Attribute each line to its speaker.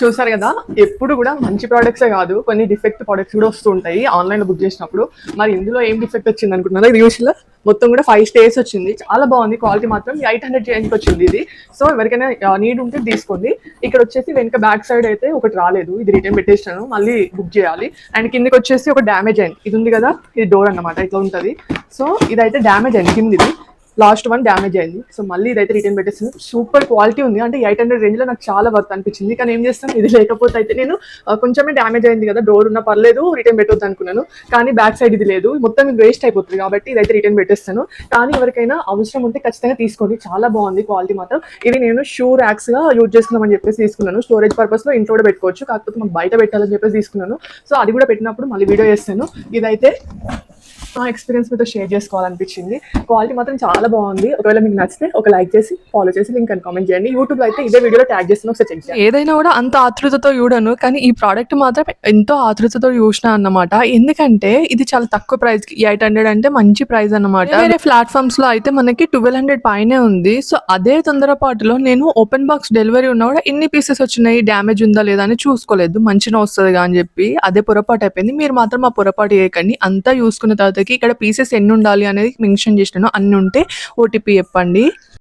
Speaker 1: చూసారు కదా, ఎప్పుడు కూడా మంచి ప్రోడక్ట్సే కాదు, కొన్ని డిఫెక్ట్ ప్రోడక్ట్స్ కూడా వస్తూ ఉంటాయి ఆన్లైన్లో బుక్ చేసినప్పుడు. మరి ఇందులో ఏం డిఫెక్ట్ వచ్చింది అనుకుంటున్నారా? రివ్యూస్లో మొత్తం కూడా 5 స్టేర్స్ వచ్చింది, చాలా బాగుంది. క్వాలిటీ మాత్రం 800 రేంజ్కి వచ్చింది ఇది. సో ఎవరికైనా నీడ్ ఉంటే తీసుకోండి. ఇక్కడ వచ్చేసి వెనక బ్యాక్ సైడ్ అయితే ఒకటి రాలేదు, ఇది రిటర్న్ పెట్టేసాను, మళ్ళీ బుక్ చేయాలి. అండ్ కిందకి వచ్చేసి ఒక డ్యామేజ్ అయింది, ఇది ఉంది కదా, ఇది డోర్ అన్నమాట, ఇట్లా ఉంటుంది. సో ఇదైతే డ్యామేజ్ అయింది, కిందిది లాస్ట్ వన్ డ్యామేజ్ అయింది. సో మళ్ళీ ఇదైతే రిటర్న్ పెట్టేస్తుంది. సూపర్ క్వాలిటీ ఉంది, అంటే 800 రేంజ్లో నాకు చాలా వర్త్ అనిపించింది. కానీ ఏం చేస్తాను, ఇది లేకపోతే అయితే నేను కొంచెమే డ్యామేజ్ అయింది కదా, డోర్ ఉన్నా పర్లేదు రిటర్న్ పెట్టొద్దు అనుకున్నాను. కానీ బ్యాక్ సైడ్ ఇది లేదు, మొత్తం ఇది వేస్ట్ అయిపోతుంది కాబట్టి ఇదైతే రిటర్న్ పెట్టేస్తాను. కానీ ఎవరికైనా అవసరం ఉంటే ఖచ్చితంగా తీసుకోండి, చాలా బాగుంది క్వాలిటీ మాత్రం. ఇది నేను షూ ర్యాక్స్గా యూజ్ చేసుకుందామని చెప్పేసి తీసుకున్నాను. స్టోరేజ్ పర్పస్లో ఇంట్లో కూడా పెట్టుకోవచ్చు, కాకపోతే మాకు బయట పెట్టాలని చెప్పేసి తీసుకున్నాను. సో అది కూడా పెట్టినప్పుడు మళ్ళీ వీడియో చేస్తాను. ఇదైతే ఆ ఎక్స్పీరియన్స్ మీతో షేర్ చేసుకోవాలనిపించింది. క్వాలిటీ మాత్రం చాలా బాగుంది. ఒకవేళ మీకు నచ్చితే ఒక లైక్ చేసి ఫాలో చేసి లింక్ అని కామెంట్ చేయండి. యూట్యూబ్లో అయితే ఇదే వీడియోలో ట్యాగ్ చేస్తాను, ఒకసారి చెక్ చేయండి. ఏదైనా కూడా అంత ఆతృతతో చూడను, కానీ ఈ ప్రోడక్ట్ మాత్రం ఎంతో ఆతృతతో చూసిన అన్నమాట. ఎందుకంటే ఇది చాలా తక్కువ ప్రైస్కి, 800 అంటే మంచి ప్రైస్ అన్నమాట. వేరే ప్లాట్ఫామ్స్లో అయితే మనకి 1200 పైనే ఉంది. సో అదే తొందరపాటులో నేను ఓపెన్ బాక్స్ డెలివరీ ఉన్నా కూడా ఎన్ని పీసెస్ వచ్చినాయి, డ్యామేజ్ ఉందా లేదా అని చూసుకోలేదు, మంచిగా వస్తుంది అని చెప్పి అదే పొరపాటు అయిపోయింది. మీరు మాత్రం ఆ పొరపాటు చేయకండి. అంతా చూసుకున్న తర్వాత ఇక్కడ పీసెస్ ఎన్ని ఉండాలి అనేది మెన్షన్ చేసినాను, అన్ని ఉంటే ఓటీపీ చెప్పండి.